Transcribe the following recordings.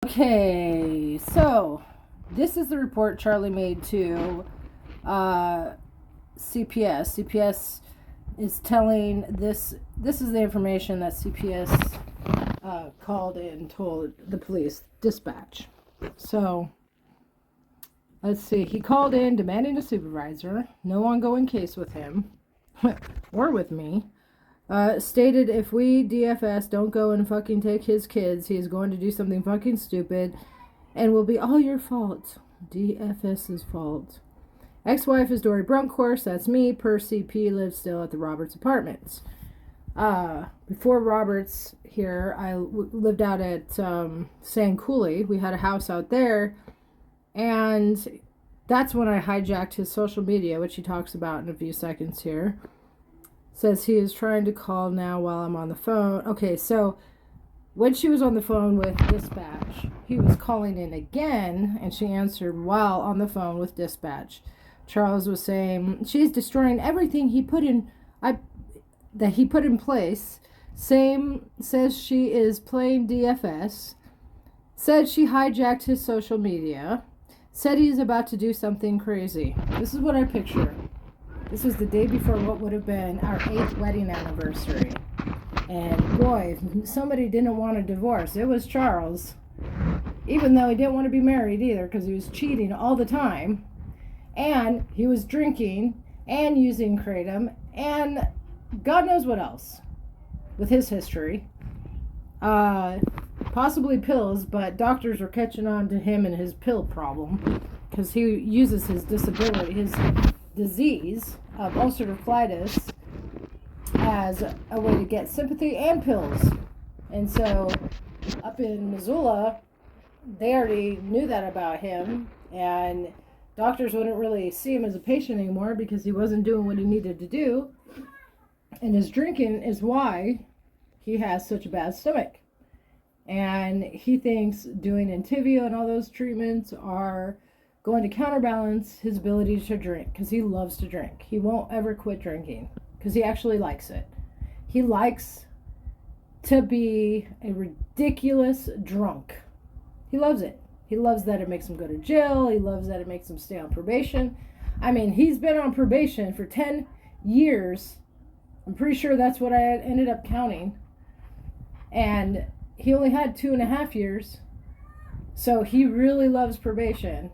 Okay, so this is the report Charlie made to CPS. CPS is telling this is the information that CPS called in, told the police dispatch. So let's see. He called in demanding a supervisor, no ongoing case with him or with me. Stated if we DFS don't go and fucking take his kids, he is going to do something fucking stupid and will be all your fault. DFS's fault. Ex-wife is Dory Brunkhorst, that's me, per CP, lives still at the Roberts Apartments. Before Roberts here, I lived out at San Cooley. We had a house out there, and that's when I hijacked his social media, which he talks about in a few seconds here. Says he is trying to call now while I'm on the phone. Okay, so when she was on the phone with dispatch, he was calling in again, and she answered while on the phone with dispatch. Charles was saying she's destroying everything he put in place. Same says she is playing DFS. Said she hijacked his social media. Said he's about to do something crazy. This is what I picture. This was the day before what would have been our 8th wedding anniversary. And boy, somebody didn't want a divorce. It was Charles. Even though he didn't want to be married either, because he was cheating all the time. And he was drinking and using kratom and God knows what else with his history. Possibly pills, but doctors were catching on to him and his pill problem because he uses his disability, his disease of ulcerative colitis, as a way to get sympathy and pills. And so up in Missoula, they already knew that about him, and doctors wouldn't really see him as a patient anymore because he wasn't doing what he needed to do. And his drinking is why he has such a bad stomach. And he thinks doing Entyvio and all those treatments are going to counterbalance his ability to drink, because he loves to drink. He won't ever quit drinking because he actually likes it. He likes to be a ridiculous drunk. He loves it. He loves that it makes him go to jail. He loves that it makes him stay on probation. I mean, he's been on probation for 10 years. I'm pretty sure that's what I ended up counting. And he only had 2.5 years. So he really loves probation.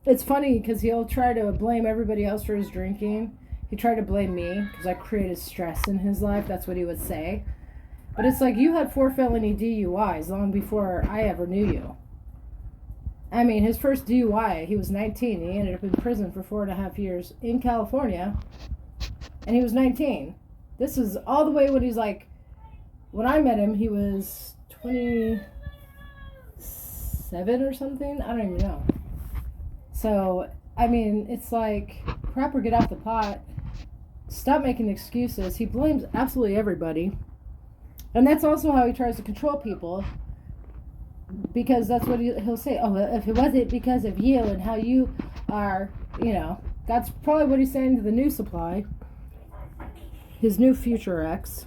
It's funny because he'll try to blame everybody else for his drinking. He tried to blame me because I created stress in his life. That's what he would say. But it's like, you had 4 felony DUIs long before I ever knew you. I mean, his first DUI, he was 19. He ended up in prison for 4.5 years in California. And he was 19. This is all the way when he's like, when I met him, he was 27 or something. I don't even know. So, I mean, it's like, crap or get off the pot. Stop making excuses. He blames absolutely everybody. And that's also how he tries to control people. Because that's what he'll say. Oh, if it wasn't because of you and how you are, that's probably what he's saying to the new supply. His new future ex.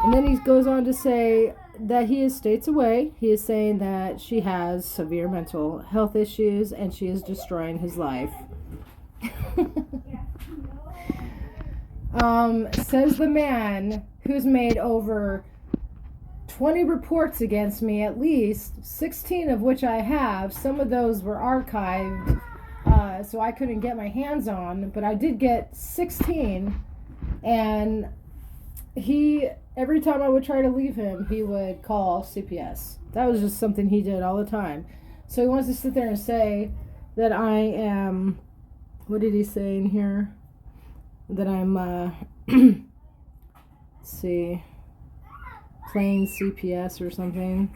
And then he goes on to say that he is states away. He is saying that she has severe mental health issues and she is destroying his life. Says the man who's made over 20 reports against me, at least 16 of which I have. Some of those were archived, so I couldn't get my hands on, but I did get 16. And every time I would try to leave him, he would call CPS. That was just something he did all the time. So he wants to sit there and say that I am, what did he say in here? That I'm, let's see, playing CPS or something.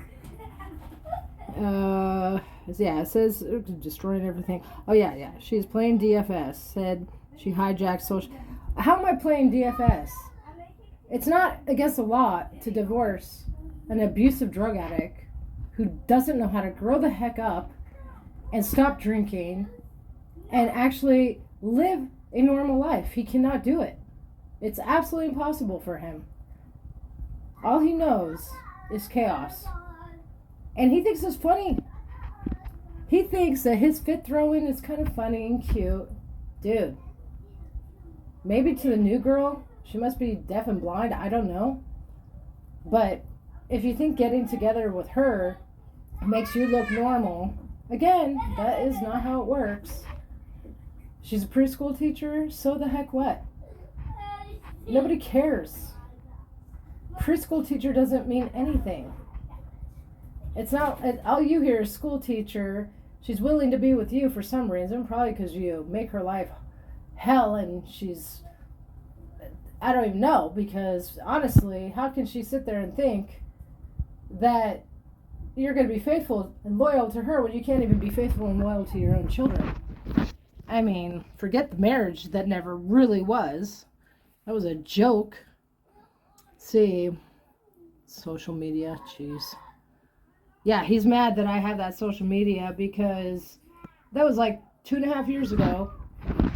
Yeah, it says destroying everything. Oh, yeah. She's playing DFS. Said she hijacked social. How am I playing DFS? It's not against the law to divorce an abusive drug addict who doesn't know how to grow the heck up and stop drinking and actually live a normal life. He cannot do it. It's absolutely impossible for him. All he knows is chaos. And he thinks it's funny. He thinks that his fit throwing is kind of funny and cute. Dude, maybe to the new girl, she must be deaf and blind, I don't know. But if you think getting together with her makes you look normal, again, that is not how it works. She's a preschool teacher, so the heck what? Nobody cares. Preschool teacher doesn't mean anything. It's not, all you hear is school teacher. She's willing to be with you for some reason, probably because you make her life hell, and she's, I don't even know, because honestly, how can she sit there and think that you're going to be faithful and loyal to her when you can't even be faithful and loyal to your own children? I mean, forget the marriage that never really was. That was a joke. See, social media, jeez. Yeah, he's mad that I have that social media because that was like 2.5 years ago,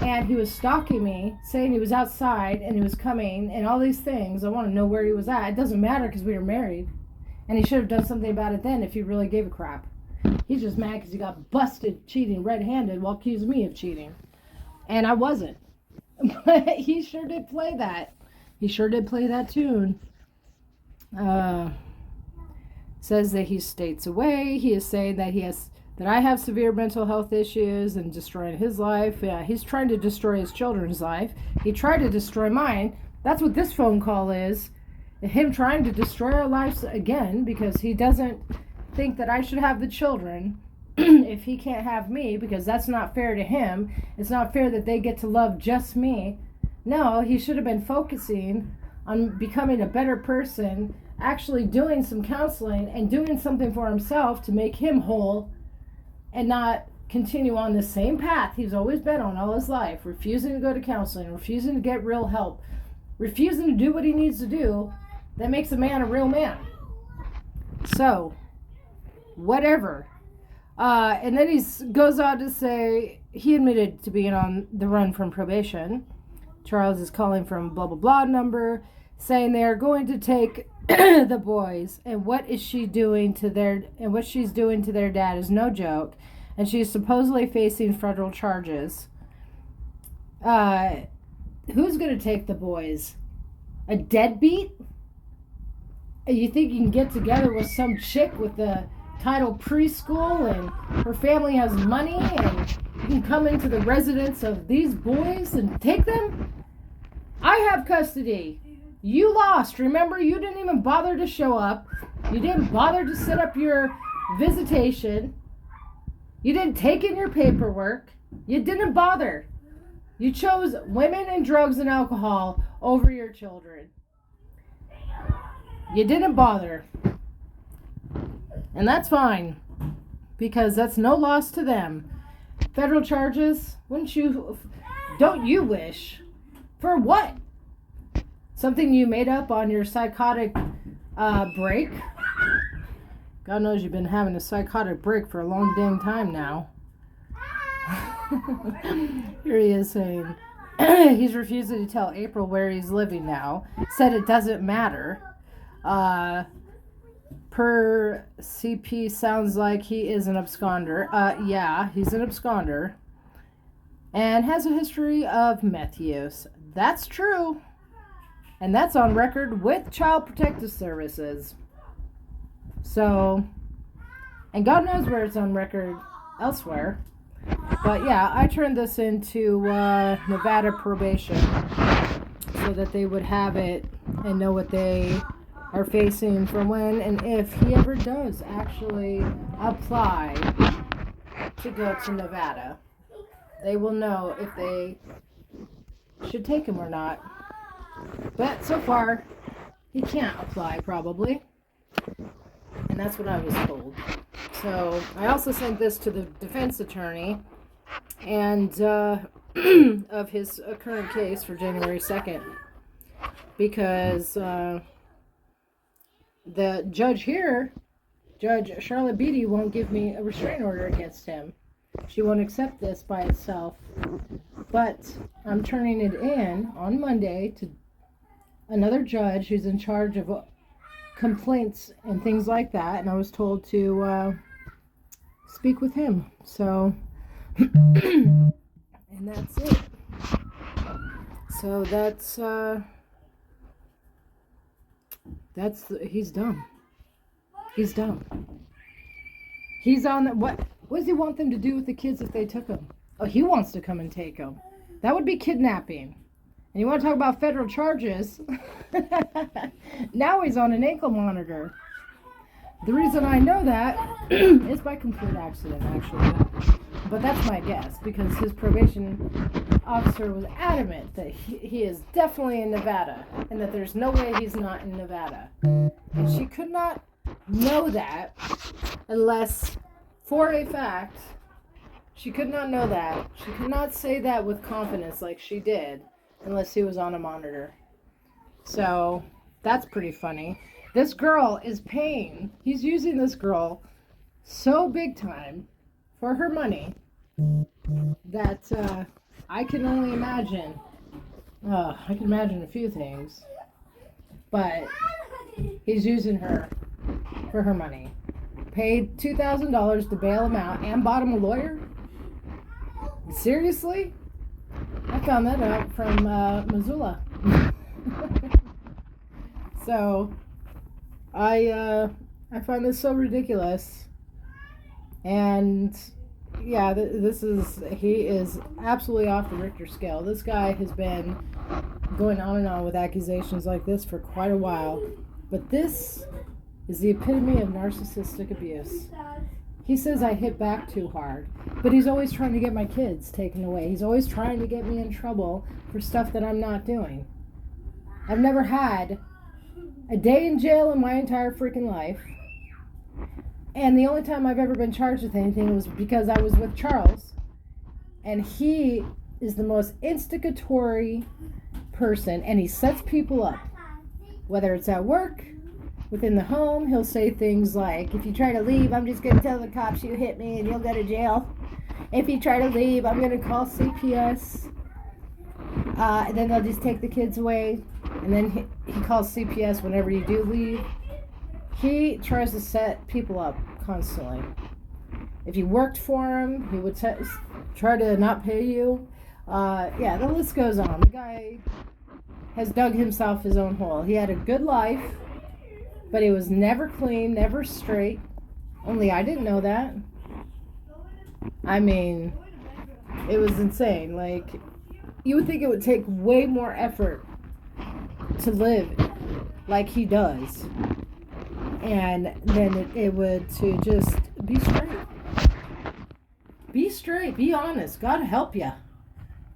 and he was stalking me, saying he was outside and he was coming and all these things. I want to know where he was at. It doesn't matter because we were married, and he should have done something about it then if he really gave a crap. He's just mad because he got busted cheating red-handed while accusing me of cheating, and I wasn't. But he sure did play that. He sure did play that tune. Says that he states away. He is saying that that I have severe mental health issues and destroying his life. Yeah, he's trying to destroy his children's life. He tried to destroy mine. That's what this phone call is. Him trying to destroy our lives again because he doesn't think that I should have the children if he can't have me, because that's not fair to him. It's not fair that they get to love just me. No, he should have been focusing on becoming a better person, actually doing some counseling and doing something for himself to make him whole, and not continue on the same path he's always been on all his life, refusing to go to counseling, refusing to get real help, refusing to do what he needs to do that makes a man a real man. So, whatever. And then he goes on to say he admitted to being on the run from probation. Charles is calling from blah blah blah number, saying they are going to take the boys, and what she's doing to their dad is no joke, and she's supposedly facing federal charges. Who's going to take the boys? A deadbeat? You think you can get together with some chick with the title preschool and her family has money and you can come into the residence of these boys and take them? I have custody. You lost. Remember, you didn't even bother to show up. You didn't bother to set up your visitation. You didn't take in your paperwork. You didn't bother. You chose women and drugs and alcohol over your children. You didn't bother. And that's fine, because that's no loss to them. Federal charges, don't you wish? For what? Something you made up on your psychotic break? God knows you've been having a psychotic break for a long dang time now. Here he is saying he's refusing to tell April where he's living now. Said it doesn't matter. Per CP, sounds like he is an absconder. Yeah, he's an absconder. And has a history of meth use. That's true. And that's on record with Child Protective Services. So, and God knows where it's on record elsewhere. But yeah, I turned this into Nevada probation so that they would have it and know what they are facing for when and if he ever does actually apply to go to Nevada. They will know if they should take him or not. But so far, he can't apply probably. And that's what I was told. So I also sent this to the defense attorney and of his current case for January 2nd. Because the judge here, Judge Charlotte Beatty, won't give me a restraining order against him. She won't accept this by itself. But I'm turning it in on Monday to another judge who's in charge of complaints and things like that, and I was told to speak with him. So, and that's it. So he's dumb. He's dumb. He's on the, what does he want them to do with the kids if they took them? Oh, he wants to come and take them. That would be kidnapping. And you want to talk about federal charges? Now he's on an ankle monitor. The reason I know that is by complete accident, actually. But that's my guess, because his probation officer was adamant that he is definitely in Nevada, and that there's no way he's not in Nevada. And she could not know that unless, for a fact, she could not know that. She could not say that with confidence like she did unless he was on a monitor. So that's pretty funny. This girl is paying. He's using this girl so big time for her money that I can only imagine. I can imagine a few things. But he's using her for her money. Paid $2,000 to bail him out and bought him a lawyer? Seriously? I found that out from Missoula. So, I find this so ridiculous. And yeah, he is absolutely off the Richter scale. This guy has been going on and on with accusations like this for quite a while. But this is the epitome of narcissistic abuse. He says I hit back too hard, but he's always trying to get my kids taken away. He's always trying to get me in trouble for stuff that I'm not doing. I've never had a day in jail in my entire freaking life. And the only time I've ever been charged with anything was because I was with Charles. And he is the most instigatory person, and he sets people up. Whether it's at work, within the home, he'll say things like, if you try to leave, I'm just going to tell the cops you hit me and you'll go to jail. If you try to leave, I'm going to call CPS. And then they'll just take the kids away. And then he calls CPS whenever you do leave. He tries to set people up constantly. If you worked for him, he would try to not pay you. Yeah, the list goes on. The guy has dug himself his own hole. He had a good life, but he was never clean, never straight. Only I didn't know that. I mean, it was insane. Like, you would think it would take way more effort to live like he does. And then it would to just be straight. Be straight. Be honest. God help you.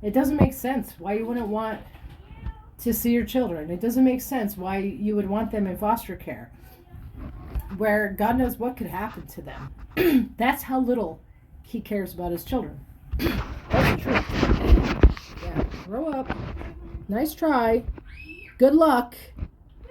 It doesn't make sense why you wouldn't want to see your children. It doesn't make sense why you would want them in foster care, where God knows what could happen to them. That's how little he cares about his children. That's the truth. Yeah, grow up. Nice try. Good luck.